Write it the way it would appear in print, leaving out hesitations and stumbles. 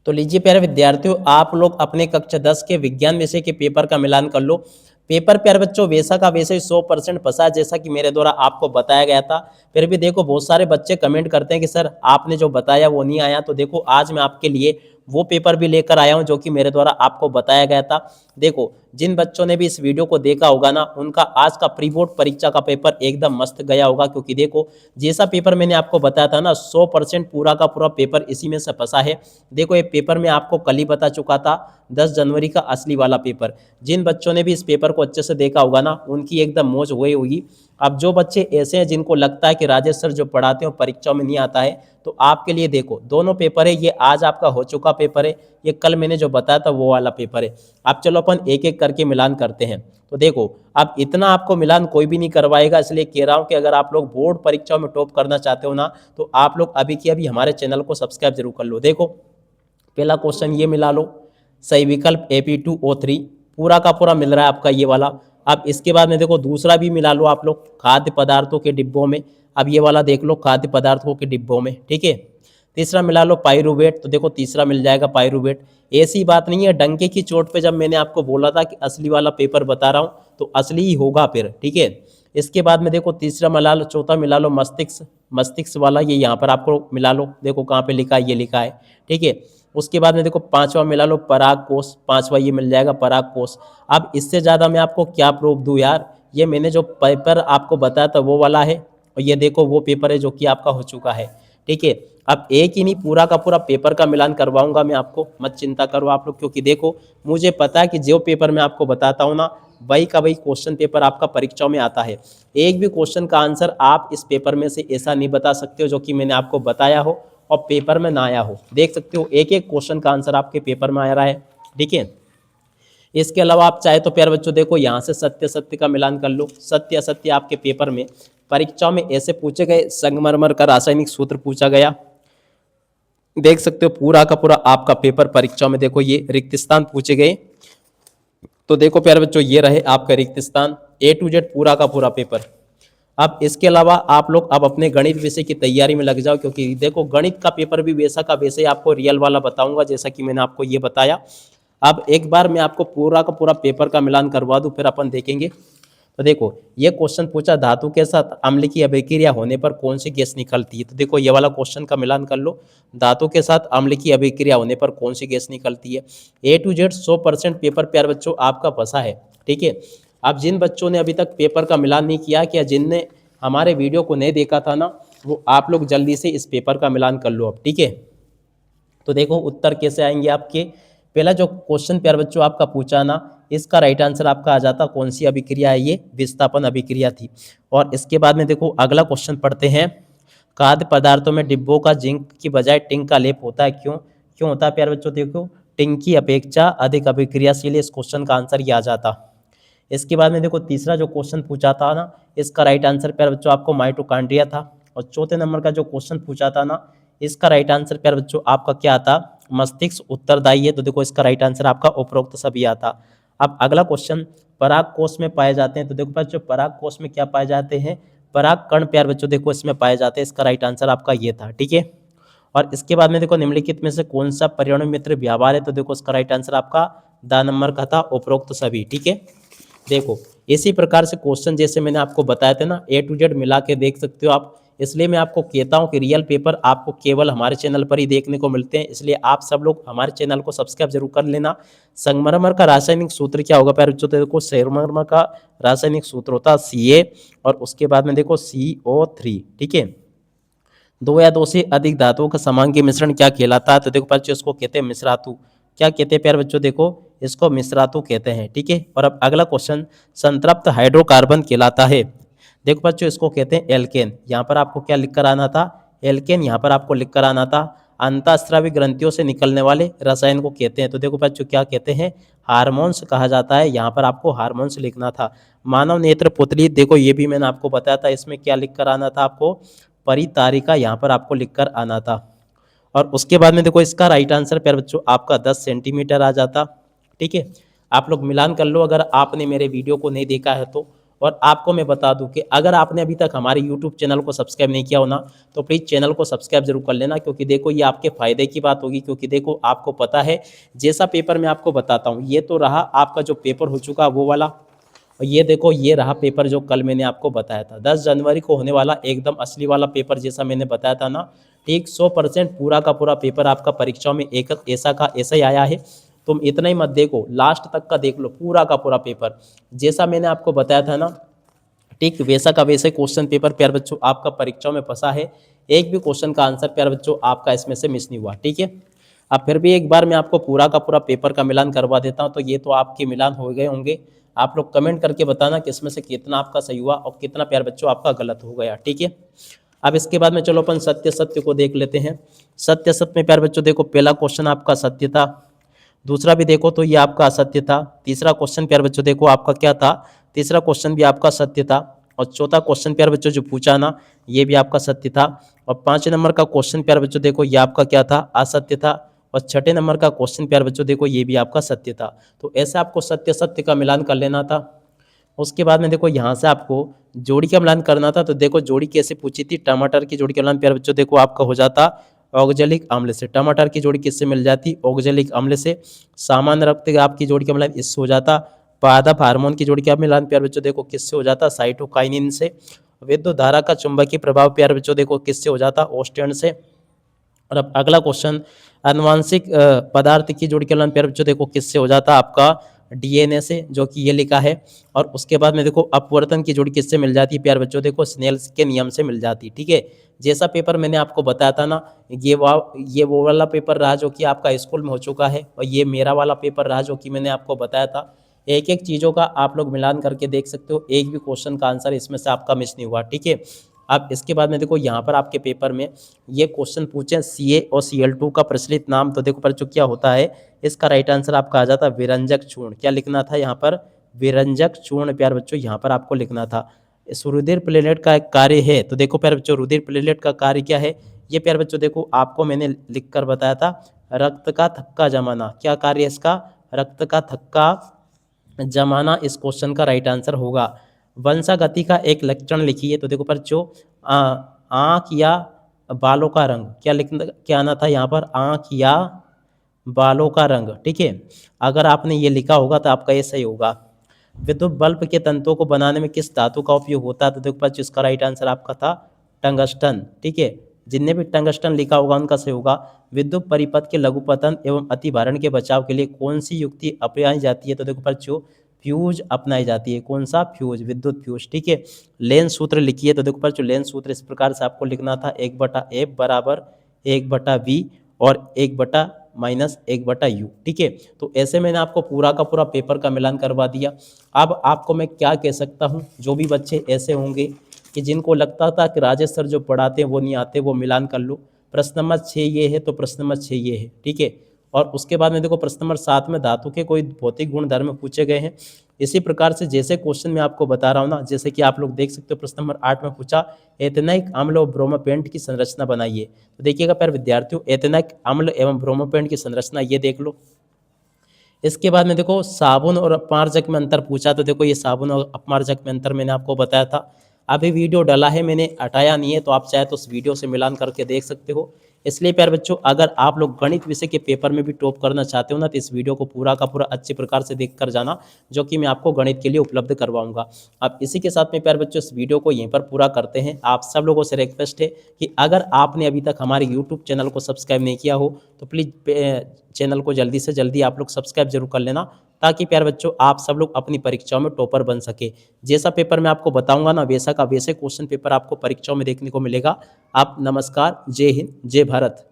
तो लीजिए प्यारे विद्यार्थियों, आप लोग अपने कक्षा 10 के विज्ञान विषय के पेपर का मिलान कर लो। पेपर प्यारे बच्चों वैसा का वैसे ही 100% फंसा है, जैसा कि मेरे द्वारा आपको बताया गया था। फिर भी देखो बहुत सारे बच्चे कमेंट करते हैं कि सर आपने जो बताया वो नहीं आया। तो देखो आज मैं आपके लिए वो पेपर भी लेकर आया हूं जो कि मेरे द्वारा आपको बताया गया था। देखो जिन बच्चों ने भी इस वीडियो को देखा होगा ना, उनका आज का प्री बोर्ड परीक्षा का पेपर एकदम मस्त गया होगा, क्योंकि देखो जैसा पेपर मैंने आपको बताया था ना, 100% पूरा का पूरा पेपर इसी में से फंसा है। देखो ये पेपर मैं आपको कल ही बता चुका था, 10 जनवरी का असली वाला पेपर। जिन बच्चों ने भी इस पेपर को अच्छे से देखा होगा ना, उनकी एकदम मौज हुई होगी। अब जो बच्चे ऐसे हैं जिनको लगता है कि राजेश सर जो पढ़ाते हैं परीक्षाओं में नहीं आता है, तो आपके लिए देखो दोनों पेपर है। ये आज आपका हो चुका पेपर है, ये कल मैंने जो बताया था वो वाला पेपर है। अब चलो अपन एक एक करके मिलान करते हैं। तो देखो अब इतना आपको मिलान कोई भी नहीं करवाएगा, इसलिए कह रहा हूं कि अगर आप लोग बोर्ड परीक्षाओं में टॉप करना चाहते हो ना, तो आप लोग अभी की अभी हमारे चैनल को सब्सक्राइब जरूर कर लो। देखो पहला क्वेश्चन ये मिला लो, सही विकल्प Ap2O3 पूरा का पूरा मिल रहा है आपका ये वाला। अब इसके बाद में देखो दूसरा भी मिला लो आप लोग, खाद्य पदार्थों के डिब्बों में। अब ये वाला देख लो, खाद्य पदार्थों के डिब्बों में, ठीक है। तीसरा मिला लो पायरुवेट, तो देखो तीसरा मिल जाएगा पायरुवेट। ऐसी बात नहीं है डंके की चोट पे जब मैंने आपको बोला था कि असली वाला पेपर बता रहा हूँ, तो असली ही होगा फिर, ठीक है। इसके बाद में देखो तीसरा मिला लो, चौथा मिला लो मस्तिष्क। मस्तिष्क वाला ये यहाँ पर आपको मिला लो, देखो कहाँ पे लिखा है, ये लिखा है, ठीक है। उसके बाद में देखो पांचवा मिला लो पराग कोष, पांचवा ये मिल जाएगा पराग कोष। अब इससे ज़्यादा मैं आपको क्या प्रूफ दूं यार, ये मैंने जो पेपर आपको बताया था वो वाला है, और ये देखो वो पेपर है जो कि आपका हो चुका है, ठीक है। अब एक ही नहीं, पूरा का पूरा पेपर का मिलान करवाऊंगा मैं आपको, मत चिंता करो आप लोग, क्योंकि देखो मुझे पता है कि जो पेपर मैं आपको बताता हूँ ना, वही का वही क्वेश्चन पेपर आपका परीक्षाओं में आता है। एक भी क्वेश्चन का आंसर आप इस पेपर में से ऐसा नहीं बता सकते हो जो कि मैंने आपको बताया हो और पेपर में ना आया हो। देख सकते हो एक एक क्वेश्चन का आंसर आपके पेपर में आ रहा है, ठीक है। इसके अलावा आप चाहे तो प्यारे बच्चों देखो यहाँ से सत्य सत्य का मिलान कर लो। सत्य असत्य आपके पेपर में परीक्षाओं में ऐसे पूछे गए, संगमरमर का रासायनिक सूत्र पूछा गया। देख सकते हो पूरा का पूरा आपका पेपर परीक्षाओं में देखो ये रिक्त स्थान पूछे गए। तो देखो प्यारे बच्चों ये रहे आपका रिक्त स्थान, A to Z पूरा का पूरा पेपर। अब इसके अलावा आप लोग अब अपने गणित विषय की तैयारी में लग जाओ, क्योंकि देखो गणित का पेपर भी वैसा का वैसे आपको रियल वाला बताऊंगा, जैसा कि मैंने आपको ये बताया। अब एक बार मैं आपको पूरा का पूरा पेपर का मिलान करवा दूं, फिर अपन देखेंगे। तो देखो ये क्वेश्चन पूछा, धातु के साथ अम्ल की अभिक्रिया होने पर कौन सी गैस निकलती है। तो देखो ये वाला क्वेश्चन का मिलान कर लो, धातु के साथ अम्ल की अभिक्रिया होने पर कौन सी गैस निकलती है। A to Z 100% पेपर प्यार बच्चों आपका फंसा है, ठीक है। अब जिन बच्चों ने अभी तक पेपर का मिलान नहीं किया, क्या जिनने हमारे वीडियो को नहीं देखा था ना, वो आप लोग जल्दी से इस पेपर का मिलान कर लो अब, ठीक है। तो देखो उत्तर कैसे आएंगे आपके। पहला जो क्वेश्चन प्यार बच्चों आपका पूछा ना, इसका राइट आंसर आपका आ जाता कौन सी अभिक्रिया है, ये विस्थापन अभिक्रिया थी। और इसके बाद में देखो अगला क्वेश्चन पढ़ते हैं, खाद्य पदार्थों में डिब्बों का जिंक की बजाय टिंक का लेप होता है, क्यों। क्यों होता है प्यार बच्चों, देखो टिंक की अपेक्षा अधिक अभिक्रियाशील है, इस क्वेश्चन का आंसर ये आ जाता। इसके बाद में देखो तीसरा जो क्वेश्चन पूछा था ना, इसका राइट आंसर प्यार बच्चों आपको माइटोकॉन्ड्रिया था। और चौथे नंबर का जो क्वेश्चन पूछा था ना, इसका राइट आंसर प्यार बच्चों आपका क्या आता, मस्तिष्क उत्तरदायी है। तो देखो इसका राइट आंसर आपका उपरोक्त सभी आता। अब अगला क्वेश्चन, पराग कोष में पाए जाते हैं। तो देखो बच्चों पराग कोष में क्या पाए जाते हैं, पराग कण प्यार बच्चों देखो इसमें पाए जाते हैं, इसका राइट आंसर आपका ये था, ठीक है। और इसके बाद में देखो निम्नलिखित में से कौन सा पर्यावरण मित्र व्यवहार है। तो देखो इसका राइट आंसर आपका द नंबर का था, उपरोक्त सभी, ठीक है। देखो इसी प्रकार से क्वेश्चन जैसे मैंने आपको बताया था ना, A to Z मिला के देख सकते हो आप। इसलिए मैं आपको कहता हूं कि रियल पेपर आपको केवल हमारे चैनल पर ही देखने को मिलते हैं, इसलिए आप सब लोग हमारे चैनल को सब्सक्राइब जरूर कर लेना। संगमरमर का रासायनिक सूत्र क्या होगा प्यारे बच्चों, तो देखो संगमरमर का रासायनिक सूत्र होता है Ca, और उसके बाद में देखो CO3, ठीक है। दो या दो से अधिक धातुओं का समांगी मिश्रण क्या कहलाता है। तो देखो बच्चों इसको कहते हैं मिश्रातु। क्या कहते हैं प्यारे बच्चों, देखो इसको मिश्रातु कहते हैं, ठीक है। और अब अगला क्वेश्चन, संतृप्त हाइड्रोकार्बन कहलाता है। देखो बच्चों इसको कहते हैं एल्केन। यहाँ पर आपको क्या लिख कर आना था, एल्केन यहाँ पर आपको लिख कर आना था। अंतःस्रावी ग्रंथियों से निकलने वाले रसायन को कहते हैं। तो देखो बच्चों क्या कहते हैं, हार्मोन्स कहा जाता है। यहाँ पर आपको हार्मोन्स लिखना था। मानव नेत्र पुतली, देखो ये भी मैंने आपको बताया था, इसमें क्या लिख कर आना था आपको, परितारिका यहाँ पर आपको लिखकर आना था। और उसके बाद में देखो इसका राइट आंसर प्यारे बच्चों आपका 10 सेंटीमीटर आ जाता, ठीक है। आप लोग मिलान कर लो अगर आपने मेरे वीडियो को नहीं देखा है तो। और आपको मैं बता दूं कि अगर आपने अभी तक हमारे यूट्यूब चैनल को सब्सक्राइब नहीं किया हो ना, तो प्लीज़ चैनल को सब्सक्राइब जरूर कर लेना, क्योंकि देखो ये आपके फ़ायदे की बात होगी। क्योंकि देखो आपको पता है, जैसा पेपर मैं आपको बताता हूँ, ये तो रहा आपका जो पेपर हो चुका वो वाला, और ये देखो ये रहा पेपर जो कल मैंने आपको बताया था 10 जनवरी को होने वाला एकदम असली वाला पेपर, जैसा मैंने बताया था ना, ठीक 100% पूरा का पूरा पेपर आपका परीक्षाओं में एक ऐसा का ऐसा ही आया है। तुम इतना ही मत देखो, लास्ट तक का देख लो पूरा का पूरा पेपर, जैसा मैंने आपको बताया था ना, ठीक वैसा का वैसे क्वेश्चन पेपर प्यारे बच्चों आपका परीक्षाओं में फंसा है। एक भी क्वेश्चन का आंसर प्यारे बच्चों आपका इसमें से मिस नहीं हुआ, ठीक है। अब फिर भी एक बार मैं आपको पूरा का पूरा पेपर का मिलान करवा देता हूँ। तो ये तो आपके मिलान हो गए होंगे, आप लोग कमेंट करके बताना कि इसमें से कितना आपका सही हुआ और कितना प्यारे बच्चों आपका गलत हो गया, ठीक है। अब इसके बाद में चलो अपन सत्य सत्य को देख लेते हैं। सत्य सत्य में प्यारे बच्चों देखो पहला क्वेश्चन आपका सत्य था, दूसरा भी देखो तो ये आपका असत्य था, तीसरा क्वेश्चन प्यारे बच्चों देखो आपका क्या था, तीसरा क्वेश्चन भी आपका सत्य था, और चौथा क्वेश्चन प्यारे बच्चों जो पूछा ना, ये भी आपका सत्य था, और 5 नंबर का क्वेश्चन प्यारे बच्चों देखो ये आपका क्या था, असत्य था, और 6 नंबर का क्वेश्चन प्यारे बच्चों देखो ये भी आपका सत्य था। तो ऐसे आपको सत्य सत्य का मिलान कर लेना था। उसके बाद में देखो यहाँ से आपको जोड़ी का मिलान करना था। तो देखो जोड़ी कैसे पूछी थी, टमाटर की जोड़ी का मिलान प्यारे बच्चों देखो आपका हो जाता ऑक्जेलिक अम्ल से। टमाटर की जोड़ी किससे मिल जाती, ऑक्जेलिक अम्ल से। सामान्य रक्त आपकी जोड़ी का मिलान इससे हो जाता। पादप हार्मोन की जोड़ी का मिलान प्यारे बच्चों देखो किससे हो जाता, साइटोकाइनिन से। विद्युत धारा का चुंबकीय प्रभाव प्यारे बच्चों देखो किससे हो जाता, ऑस्टेन से। और अब अगला क्वेश्चन, आनुवांशिक पदार्थ की जोड़ी का मिलान प्यारे बच्चों देखो किससे हो जाता आपका, डीएनए से, जो कि ये लिखा है। और उसके बाद में देखो अपवर्तन की जोड़ी किससे मिल जाती है प्यारे बच्चों देखो, स्नेल्स के नियम से मिल जाती है, ठीक है। जैसा पेपर मैंने आपको बताया था ना, ये वो वाला पेपर रहा जो कि आपका स्कूल में हो चुका है, और ये मेरा वाला पेपर रहा जो कि मैंने आपको बताया था। एक एक चीज़ों का आप लोग मिलान करके देख सकते हो, एक भी क्वेश्चन का आंसर इसमें से आपका मिस नहीं हुआ, ठीक है। अब इसके बाद में देखो यहाँ पर आपके पेपर में ये क्वेश्चन पूछे Ca और Cl2 का प्रचलित नाम। तो देखो पर जो क्या होता है, इसका राइट आंसर आपका आ जाता है विरंजक चूर्ण। क्या लिखना था यहाँ पर, विरंजक चूर्ण प्यारे बच्चों यहाँ पर आपको लिखना था। इस रुधिर प्लेटलेट का एक कार्य है। तो देखो प्यारे बच्चों रुधिर प्लेटलेट का कार्य क्या है, ये प्यारे बच्चों देखो आपको मैंने लिख कर बताया था, रक्त का थक्का जमाना। क्या कार्य है इसका, रक्त का थक्का जमाना इस क्वेश्चन का राइट आंसर होगा। वंशागति का एक लक्षण लिखिए। तो देखो पर जो आँख या बालों का रंग, क्या आना था यहाँ पर, आँख या बालों का रंग, ठीक है। अगर आपने ये लिखा होगा तो आपका ये सही होगा। विद्युत बल्ब के तंतुओं को बनाने में किस धातु का उपयोग होता है, तो देखो पर इसका राइट आंसर आपका था टंगस्टन, ठीक है। जिनने भी टंगस्टन लिखा होगा उनका सही होगा। विद्युत परिपथ के लघुपतन एवं अतिभारण के बचाव के लिए कौन सी युक्ति अपनाई जाती है, तो देखो पर जो फ्यूज अपनाई जाती है। कौन सा फ्यूज, विद्युत फ्यूज, ठीक है। लेंस सूत्र लिखिए। तो देखो पर जो लेंस सूत्र इस प्रकार से आपको लिखना था, 1/F बराबर 1/V और 1/-1/U, ठीक है। तो ऐसे मैंने आपको पूरा का पूरा पेपर का मिलान करवा दिया। अब आपको मैं क्या कह सकता हूँ, जो भी बच्चे ऐसे होंगे कि जिनको लगता था कि राजेश सर जो पढ़ाते हैं वो नहीं आते, वो मिलान कर लो। प्रश्न नंबर 6 ये है, तो प्रश्न नंबर 6 ये है, ठीक है। और उसके बाद में देखो प्रश्न नंबर 7 में धातु के कोई भौतिक गुण धर्म पूछे गए हैं। इसी प्रकार से जैसे क्वेश्चन मैं आपको बता रहा हूँ ना, जैसे कि आप लोग देख सकते हो प्रश्न नंबर 8 में पूछा एथेनाइक अम्ल और ब्रोमोपेंट की संरचना बनाइए। तो देखिएगा प्यारे विद्यार्थियों, एथेनाइक अम्ल एवं ब्रोमोपेंट की संरचना ये देख लो। इसके बाद में देखो साबुन और अपमार्जक में अंतर पूछा। तो देखो ये साबुन और अपमार्जक में अंतर मैंने आपको बताया था। अभी वीडियो डाला है, मैंने हटाया नहीं है, तो आप चाहे तो उस वीडियो से मिलान करके देख सकते हो। इसलिए प्यारे बच्चों, अगर आप लोग गणित विषय के पेपर में भी टॉप करना चाहते हो ना, तो इस वीडियो को पूरा का पूरा अच्छे प्रकार से देख कर जाना, जो कि मैं आपको गणित के लिए उपलब्ध करवाऊंगा। अब इसी के साथ में प्यारे बच्चों इस वीडियो को यहीं पर पूरा करते हैं। आप सब लोगों से रिक्वेस्ट है कि अगर आपने अभी तक हमारे यूट्यूब चैनल को सब्सक्राइब नहीं किया हो, तो प्लीज़ चैनल को जल्दी से जल्दी आप लोग सब्सक्राइब जरूर कर लेना, ताकि प्यारे बच्चों आप सब लोग अपनी परीक्षाओं में टॉपर बन सके। जैसा पेपर मैं आपको बताऊंगा ना, वैसा का वैसे क्वेश्चन पेपर आपको परीक्षाओं में देखने को मिलेगा। आप नमस्कार, जय हिंद, जय भारत।